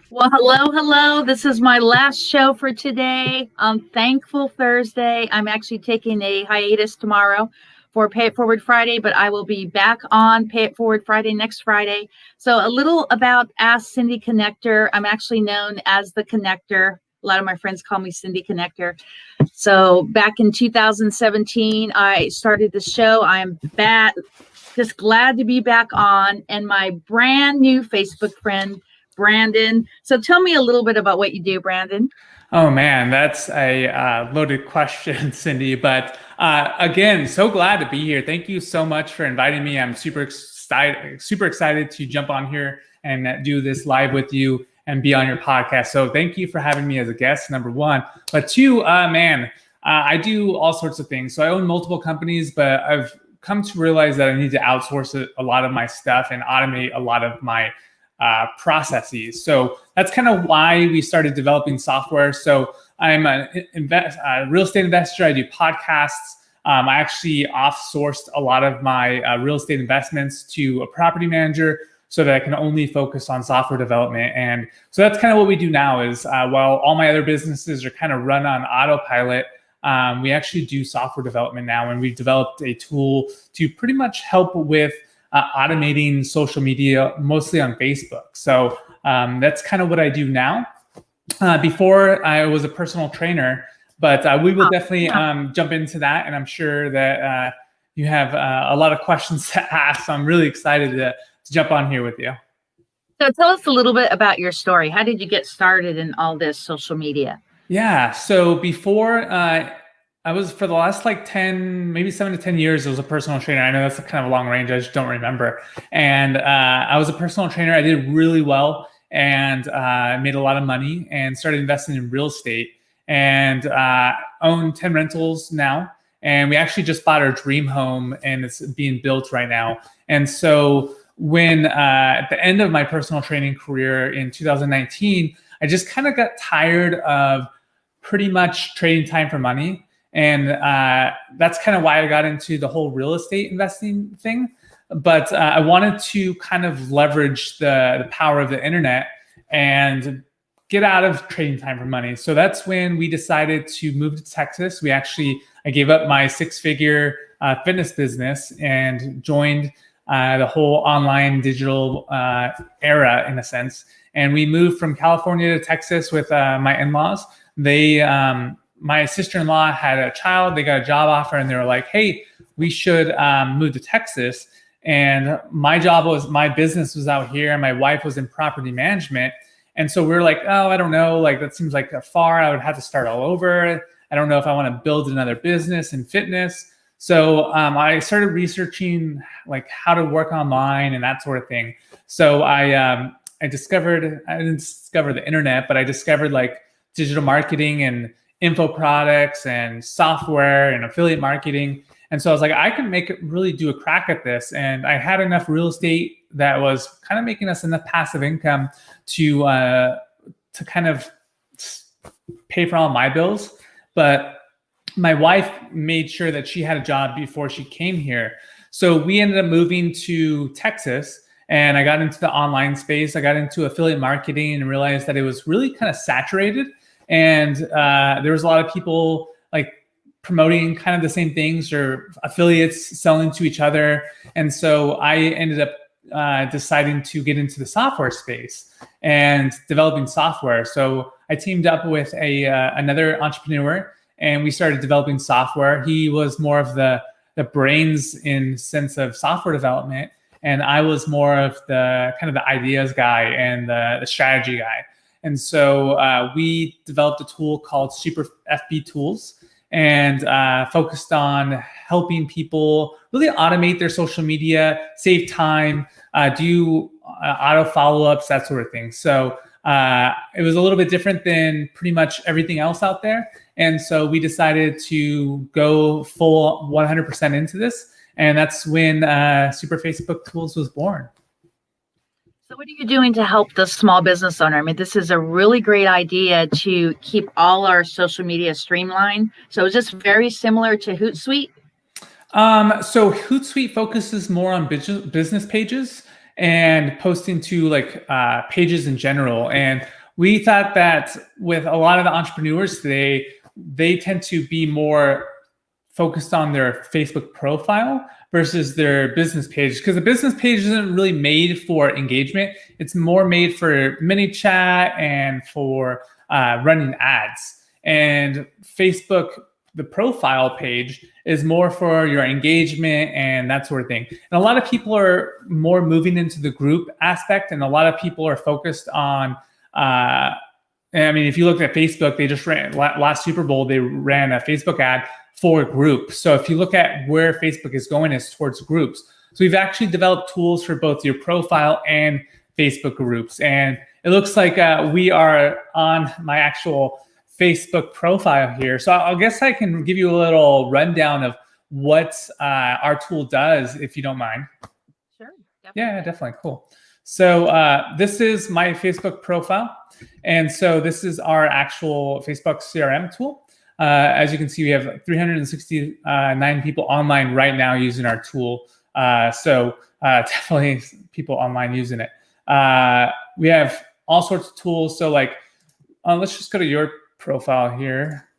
Well, hello, hello. This is my last show for today. Thankful Thursday. I'm actually taking a hiatus tomorrow for Pay It Forward Friday, but I will be back on Pay It Forward Friday next Friday. So, a little about Ask Cindy Connector. I'm actually known as the Connector. A lot of my friends call me Cindy Connector. So, back in 2017, I started the show. I'm back, just glad to be back on, and my brand new Facebook friend, Brandon. So tell me a little bit about what you do, Brandon. Oh man, that's a loaded question, Cindy. But again, so glad to be here. Thank you so much for inviting me. I'm super excited to jump on here and do this live with you and be on your podcast. So thank you for having me as a guest, number one. But two, I do all sorts of things. So I own multiple companies, but I've come to realize that I need to outsource a lot of my stuff and automate a lot of my processes. So that's kind of why we started developing software. So I'm a real estate investor. I do podcasts. I actually offsourced a lot of my real estate investments to a property manager so that I can only focus on software development. And so that's kind of what we do now is while all my other businesses are kind of run on autopilot, we actually do software development now. And we've developed a tool to pretty much help with automating social media, mostly on Facebook. So that's kind of what I do now. Before I was a personal trainer, but we will definitely jump into that. And I'm sure that you have a lot of questions to ask. So I'm really excited to jump on here with you. So tell us a little bit about your story. How did you get started in all this social media? Yeah. So before I was for the last like 10, maybe 7 to 10 years, I was a personal trainer. I know that's kind of a long range. I just don't remember. And I was a personal trainer. I did really well and made a lot of money and started investing in real estate and own 10 rentals now. And we actually just bought our dream home and it's being built right now. And so when at the end of my personal training career in 2019, I just kind of got tired of pretty much trading time for money. And that's kind of why I got into the whole real estate investing thing. But I wanted to kind of leverage the power of the internet and get out of trading time for money. So that's when we decided to move to Texas. I gave up my six-figure fitness business and joined the whole online digital era in a sense. And we moved from California to Texas with my in-laws. My sister-in-law had a child, they got a job offer and they were like, hey, we should move to Texas. And my business was out here and my wife was in property management. And so we were like, oh, I don't know, like that seems like far, I would have to start all over. I don't know if I want to build another business in fitness. So I started researching like how to work online and that sort of thing. So I didn't discover the internet, but I discovered like digital marketing and info products and software and affiliate marketing. And so I was like, I can really do a crack at this. And I had enough real estate that was kind of making us enough passive income to kind of pay for all my bills. But my wife made sure that she had a job before she came here. So we ended up moving to Texas and I got into the online space. I got into affiliate marketing and realized that it was really kind of saturated. And there was a lot of people like promoting kind of the same things or affiliates selling to each other. And so I ended up deciding to get into the software space and developing software. So I teamed up with another entrepreneur and we started developing software. He was more of the brains in sense of software development. And I was more of the kind of the ideas guy and the strategy guy. And so we developed a tool called Super FB Tools and focused on helping people really automate their social media, save time, do auto follow-ups, that sort of thing. So it was a little bit different than pretty much everything else out there. And so we decided to go full 100% into this. And that's when Super Facebook Tools was born. So what are you doing to help the small business owner? I mean, this is a really great idea to keep all our social media streamlined. So is this very similar to Hootsuite? So Hootsuite focuses more on business pages. and posting to like pages in general. And we thought that with a lot of the entrepreneurs today, they tend to be more focused on their Facebook profile versus their business page, because the business page isn't really made for engagement. It's more made for mini chat and for running ads. And Facebook, the profile page, is more for your engagement and that sort of thing. And a lot of people are more moving into the group aspect, and a lot of people are focused on I mean, if you look at Facebook, they just ran last Super Bowl, they ran a Facebook ad for groups. So if you look at where Facebook is going, is towards groups. So we've actually developed tools for both your profile and Facebook groups. And it looks like we are on my actual Facebook profile here. So I guess I can give you a little rundown of what our tool does, if you don't mind. Sure. Definitely. Yeah, definitely. Cool. So this is my Facebook profile. And so this is our actual Facebook CRM tool. As you can see, we have 369 people online right now using our tool. So definitely people online using it. We have all sorts of tools. So like, let's just go to your profile here.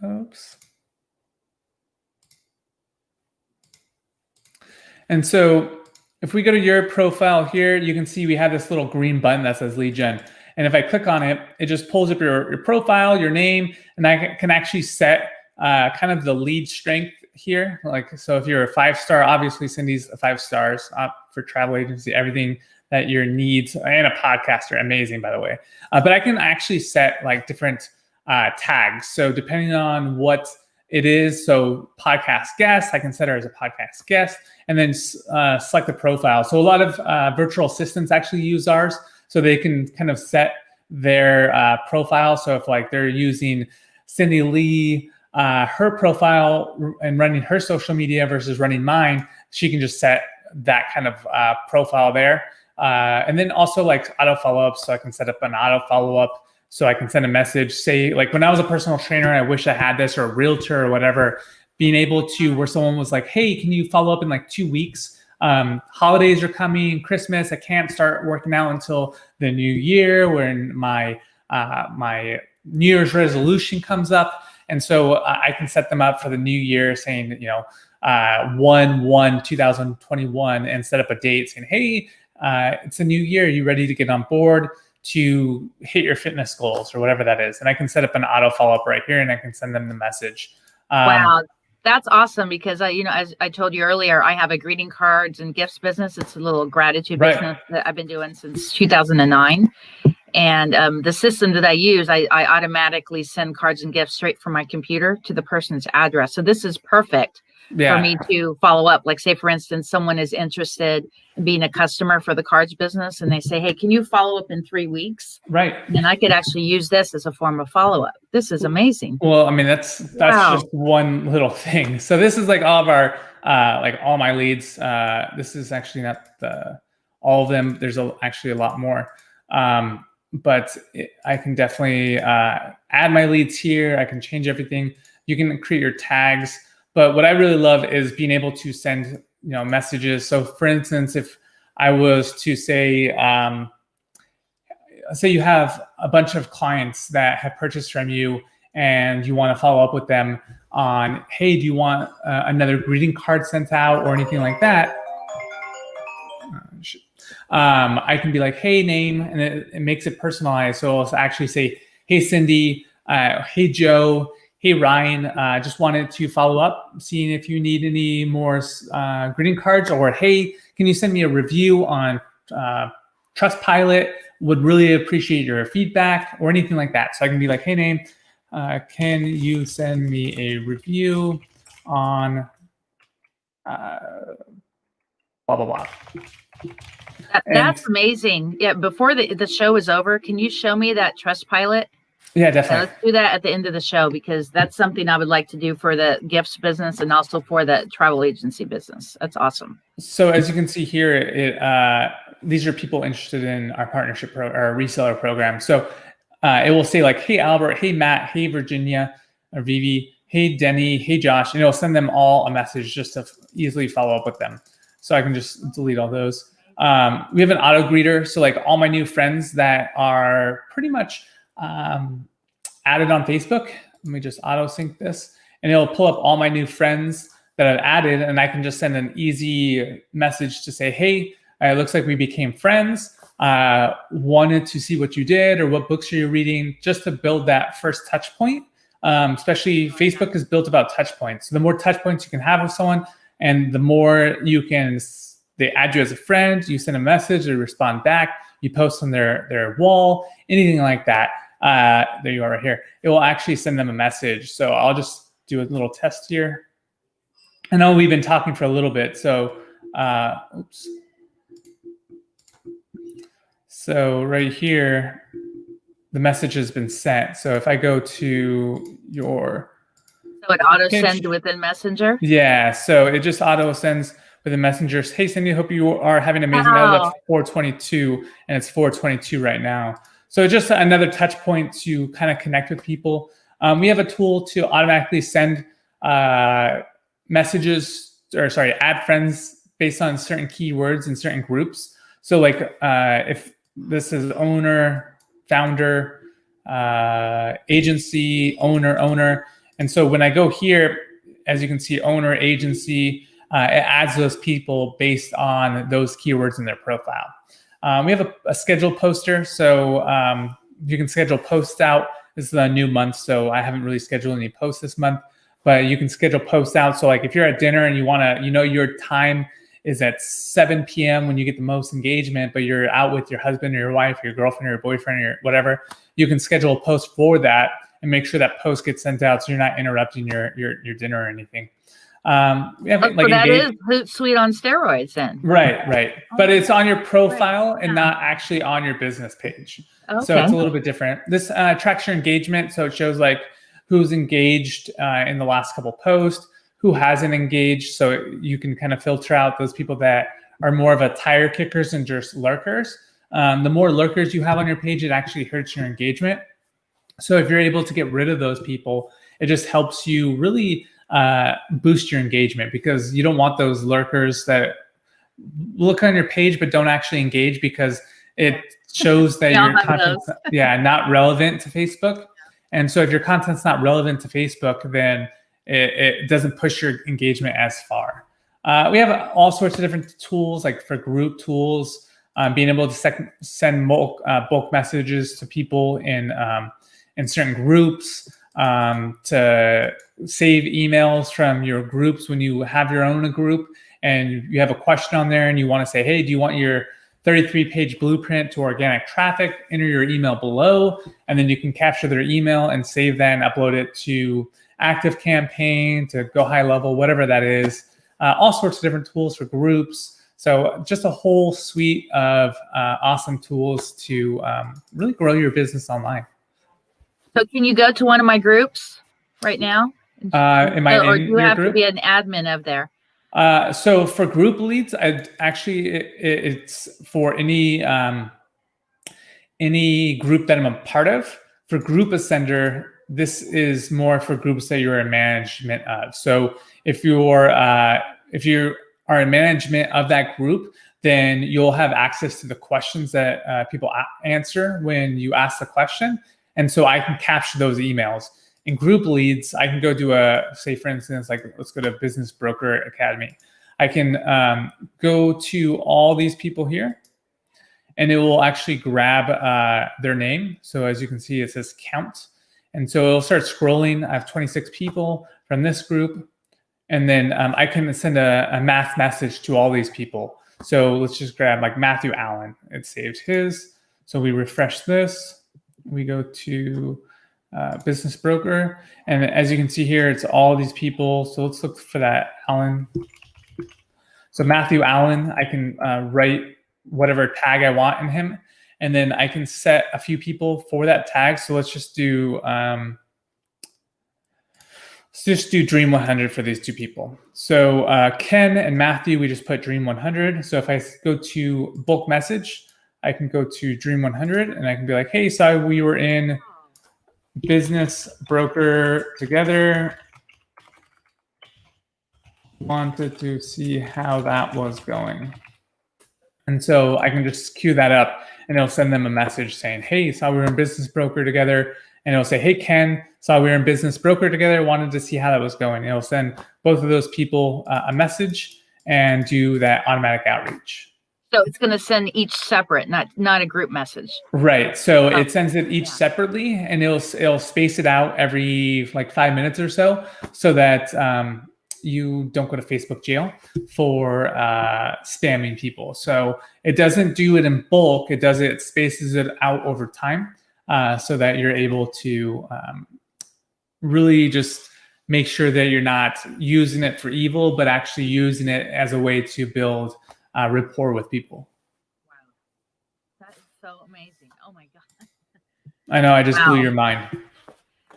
Oops. And so if we go to your profile here, you can see we have this little green button that says lead gen. And if I click on it, it just pulls up your profile, your name, and I can actually set kind of the lead strength here. Like, so if you're a 5-star, obviously Cindy's a 5 stars for travel agency, everything that your needs, and a podcaster, amazing, by the way. But I can actually set like different tags. So depending on what it is, so podcast guest, I can set her as a podcast guest, and then select the profile. So a lot of virtual assistants actually use ours, so they can kind of set their profile. So if like they're using Cindy Lee, her profile and running her social media versus running mine, she can just set that kind of profile there. And then also like auto follow-up, so I can set up an auto follow-up. So I can send a message, say like when I was a personal trainer, I wish I had this, or a realtor or whatever, being able to, where someone was like, hey, can you follow up in like 2 weeks? Holidays are coming, Christmas, I can't start working out until the new year, when my New Year's resolution comes up. And so I can set them up for the new year, saying, you know, 1/1/2021, and set up a date saying, hey, it's a new year, you ready to get on board to hit your fitness goals, or whatever that is. And I can set up an auto follow-up right here, and I can send them the message. Wow, that's awesome, because you know, as I told you earlier, I have a greeting cards and gifts business. It's a little gratitude business that I've been doing since 2009. And the system that I use, I automatically send cards and gifts straight from my computer to the person's address. So this is perfect for me to follow up. Like, say, for instance, someone is interested in being a customer for the cards business, and they say, hey, can you follow up in 3 weeks? Right. And I could actually use this as a form of follow-up. This is amazing. Well, I mean, that's just one little thing. So this is like all of our, like all my leads. This is actually not all of them. There's actually a lot more. But I can definitely add my leads here. I can change everything. You can create your tags. But what I really love is being able to send, you know, messages. So for instance, if I was to say, say you have a bunch of clients that have purchased from you, and you want to follow up with them on, hey, do you want another greeting card sent out or anything like that? I can be like, hey, name, and it makes it personalized. So I'll actually say, hey, Cindy, hey, Joe, hey, Ryan, just wanted to follow up, seeing if you need any more greeting cards, or hey, can you send me a review on Trust Pilot? Would really appreciate your feedback, or anything like that. So I can be like, hey, name, can you send me a review on blah, blah, blah. That's amazing. Yeah, before the show is over, can you show me that Trust Pilot? Yeah, definitely. Let's do that at the end of the show, because that's something I would like to do for the gifts business and also for the travel agency business. That's awesome. So as you can see here, these are people interested in our partnership our reseller program. So it will say like, hey, Albert, hey, Matt, hey, Virginia, or Vivi, hey, Denny, hey, Josh, and it'll send them all a message just to easily follow up with them. So I can just delete all those. We have an auto greeter. So like all my new friends that are pretty much added on Facebook, let me just auto sync this, and it'll pull up all my new friends that I've added, and I can just send an easy message to say, hey, it looks like we became friends. Wanted to see what you did or what books are you reading, just to build that first touch point. Especially Facebook is built about touch points. So the more touch points you can have with someone, and the more they add you as a friend, you send a message, they respond back, you post on their wall, anything like that. There you are right here. It will actually send them a message. So I'll just do a little test here. I know we've been talking for a little bit, so oops. So right here, the message has been sent. So if I go to your... So it auto sends within Messenger? Yeah, so it just auto sends within Messenger. Hey, Cindy, hope you are having an amazing night at 4:22, and it's 4:22 right now. So just another touch point to kind of connect with people. We have a tool to automatically send messages, or sorry, add friends based on certain keywords in certain groups. So like if this is owner, founder, agency, owner. And so when I go here, as you can see, owner, agency, it adds those people based on those keywords in their profile. We have a scheduled poster, so you can schedule posts out. This is a new month, so I haven't really scheduled any posts this month, but you can schedule posts out. So like if you're at dinner and you want to, your time is at 7 p.m. when you get the most engagement, but you're out with your husband or your wife, or your girlfriend or your boyfriend or whatever, you can schedule a post for that and make sure that post gets sent out so you're not interrupting your dinner or anything. We have, so that is Hootsuite on steroids then. Right. But it's on your profile and not actually on your business page. Okay. So it's a little bit different. This tracks your engagement. So it shows like who's engaged in the last couple posts, who hasn't engaged. So you can kind of filter out those people that are more of a tire kickers and just lurkers. The more lurkers you have on your page, it actually hurts your engagement. So if you're able to get rid of those people, it just helps you really boost your engagement, because you don't want those lurkers that look on your page but don't actually engage, because it shows that your content's not relevant to Facebook. And so if your content's not relevant to Facebook, then it doesn't push your engagement as far. We have all sorts of different tools, like for group tools, being able to send bulk messages to people in certain groups, to save emails from your groups when you have your own group and you have a question on there and you want to say, hey, do you want your 33-page blueprint to organic traffic? Enter your email below, and then you can capture their email and save that and upload it to ActiveCampaign, to Go High Level, whatever that is. All sorts of different tools for groups. So just a whole suite of awesome tools to really grow your business online. So can you go to one of my groups right now? Or do you have to be an admin of there? So for group leads, it's for any group that I'm a part of. For Group Ascender, this is more for groups that you're in management of. So if you are in management of that group, then you'll have access to the questions that people answer when you ask the question. And so I can capture those emails. In group leads, I can go to say for instance, like let's go to Business Broker Academy. I can go to all these people here, and it will actually grab their name. So as you can see, it says count. And so it'll start scrolling. I have 26 people from this group. And then I can send a mass message to all these people. So let's just grab like Matthew Allen. It saved his. So we refresh this. We go to Business Broker. And as you can see here, it's all these people. So let's look for that Allen. So Matthew Allen, I can write whatever tag I want in him. And then I can set a few people for that tag. So let's just do Dream 100 for these two people. So Ken and Matthew, we just put Dream 100. So if I go to bulk message, I can go to Dream 100 and I can be like, hey, so we were in business broker together. Wanted to see how that was going. And so I can just queue that up and it'll send them a message saying, hey, saw we were in business broker together. And it'll say, hey, Ken, saw we were in business broker together. Wanted to see how that was going. It'll send both of those people a message and do that automatic outreach. So it's going to send each separate, not a group message. Right. So it sends it each separately, and it'll space it out every like 5 minutes or so that you don't go to Facebook jail for spamming people. So it doesn't do it in bulk. It spaces it out over time so that you're able to really just make sure that you're not using it for evil, but actually using it as a way to build rapport with people. Wow. That is so amazing. Oh my God. I know, I just blew your mind.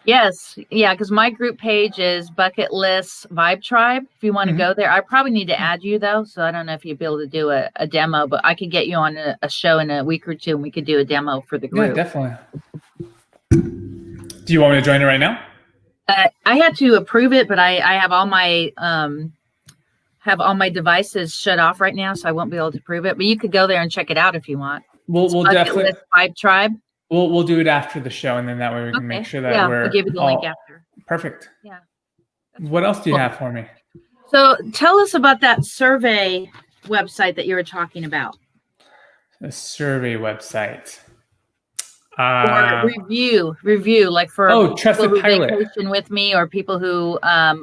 Yes. Yeah. Because my group page is Bucket List Vibe Tribe. If you want to go there, I probably need to add you though. So I don't know if you'd be able to do a demo, but I could get you on a show in a week or two and we could do a demo for the group. Yeah, definitely. Do you want me to join it right now? I had to approve it, but I have all my devices shut off right now, so I won't be able to prove it. But you could go there and check it out if you want. We'll definitely Vibe Tribe. We'll do it after the show, and then that way we can make sure that we'll give you the link after. Perfect. Yeah. What else do you have for me? So tell us about that survey website that you were talking about. The survey website. Or review, like for Trusted people who Pilot. vacation with me or people who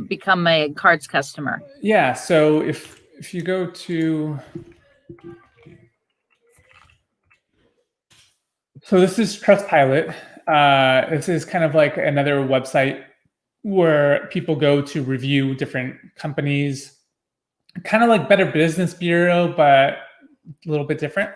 become a cards customer. Yeah. So if you go to, so this is Crest Pilot. This is kind of like another website where people go to review different companies, kind of like Better Business Bureau, but a little bit different.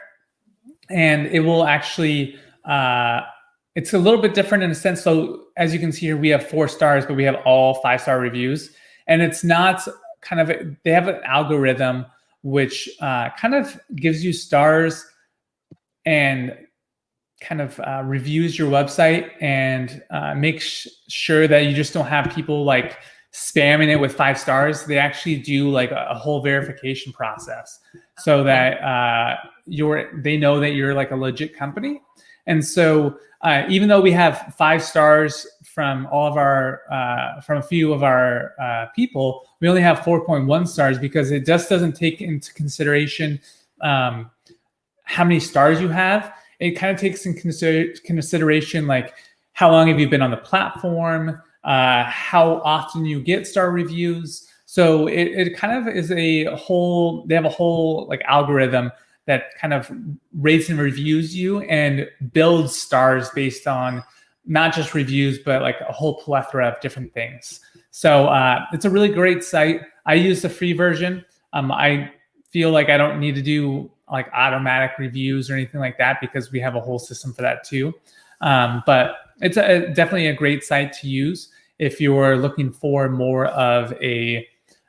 And it will actually, it's a little bit different in a sense. So as you can see here, we have 4 stars, but we have all 5-star reviews. And it's not kind of, they have an algorithm which kind of gives you stars and kind of reviews your website and makes sure that you just don't have people like spamming it with 5 stars. They actually do like a whole verification process so that they know that you're like a legit company. And so even though we have 5 stars from all of our, from a few of our people, we only have 4.1 stars because it just doesn't take into consideration how many stars you have. It kind of takes in consideration like how long have you been on the platform, how often you get star reviews. So it kind of is they have a whole like algorithm that kind of rates and reviews you and builds stars based on not just reviews, but like a whole plethora of different things. So it's a really great site. I use the free version. I feel like I don't need to do like automatic reviews or anything like that because we have a whole system for that too. But it's definitely a great site to use if you're looking for more of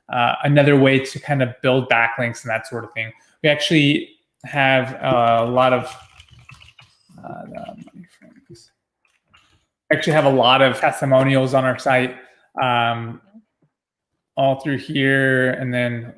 another way to kind of build backlinks and that sort of thing. We actually have a lot of testimonials on our site all through here, and then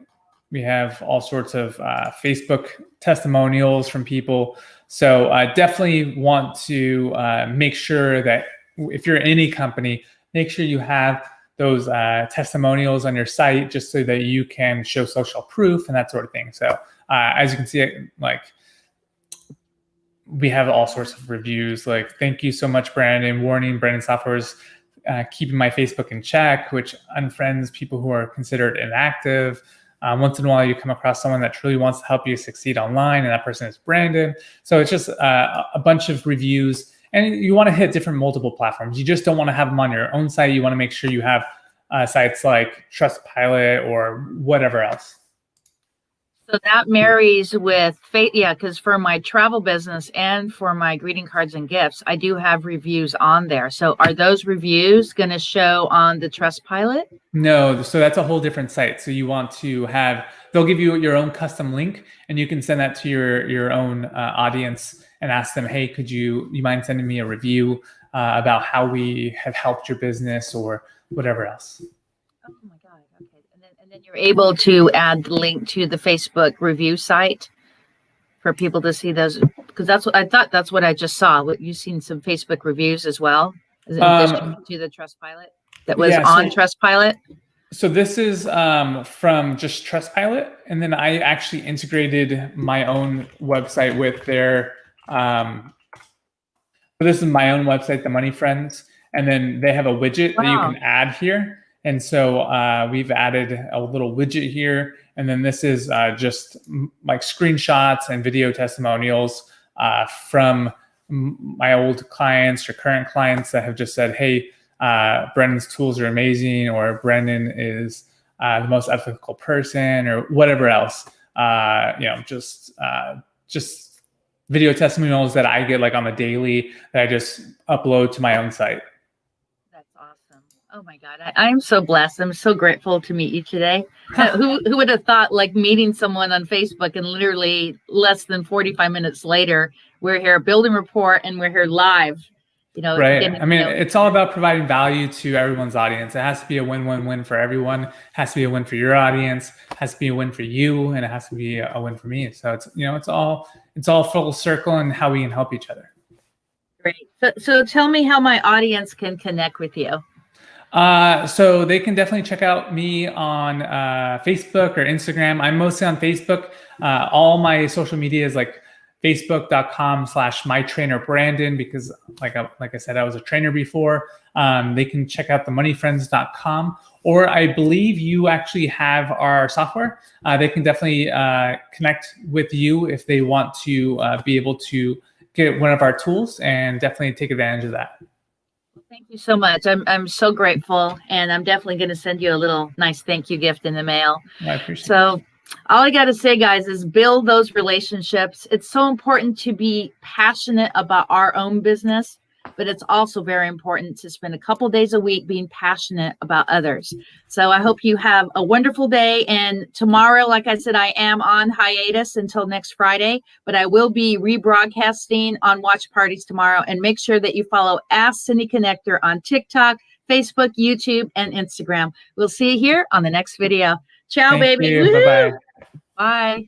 we have all sorts of Facebook testimonials from people. So I definitely want to make sure that if you're any company, make sure you have those testimonials on your site just so that you can show social proof and that sort of thing. So as you can see, like we have all sorts of reviews like, thank you so much, Brandon. Warning, Brandon Software is keeping my Facebook in check, which unfriends people who are considered inactive. Once in a while, you come across someone that truly wants to help you succeed online, and that person is Brandon. So it's just a bunch of reviews, and you want to hit different multiple platforms. You just don't want to have them on your own site. You want to make sure you have sites like Trust Pilot or whatever else. So that marries with Fate, yeah, because for my travel business and for my greeting cards and gifts, I do have reviews on there. So are those reviews going to show on the Trust Pilot? No, so that's a whole different site. So you want to have, they'll give you your own custom link, and you can send that to your own audience and ask them, hey, could you mind sending me a review about how we have helped your business or whatever else. Oh my God. Okay. And then you're able to add the link to the Facebook review site for people to see those, because that's what I thought. That's what I just saw. What you've seen some Facebook reviews as well, in addition to the Trust Pilot that was on Trust Pilot. So this is from just Crest Pilot, and then I actually integrated my own website with their. This is my own website, the Money Friends, and then they have a widget that you can add here. And so we've added a little widget here, and then this is just like screenshots and video testimonials from my old clients or current clients that have just said, "Hey, Brendan's tools are amazing," or "Brendan is the most ethical person," or whatever else. Just video testimonials that I get like on the daily that I just upload to my own site. That's awesome. Oh my God. I'm so blessed. I'm so grateful to meet you today. Who would have thought, like, meeting someone on Facebook and literally less than 45 minutes later, we're here building rapport and we're here live. Right. I mean, it's all about providing value to everyone's audience. It has to be a win-win-win for everyone. It has to be a win for your audience. It has to be a win for you, and it has to be a win for me. So it's all full circle and how we can help each other. Great. So tell me how my audience can connect with you. So they can definitely check out me on Facebook or Instagram. I'm mostly on Facebook. All my social media is like facebook.com/mytrainerbrandon, because like I said, I was a trainer before. They can check out themoneyfriends.com, or I believe you actually have our software. They can definitely connect with you if they want to be able to get one of our tools, and definitely take advantage of that. Thank you so much. I'm so grateful, and I'm definitely going to send you a little nice thank you gift in the mail. I appreciate it. So all I got to say, guys, is build those relationships. It's so important to be passionate about our own business, but it's also very important to spend a couple days a week being passionate about others. So I hope you have a wonderful day. And tomorrow, like I said, I am on hiatus until next Friday, but I will be rebroadcasting on Watch Parties tomorrow. And make sure that you follow Ask Cindy Connector on TikTok, Facebook, YouTube, and Instagram. We'll see you here on the next video. Ciao, Thank baby. you. Bye-bye. Bye.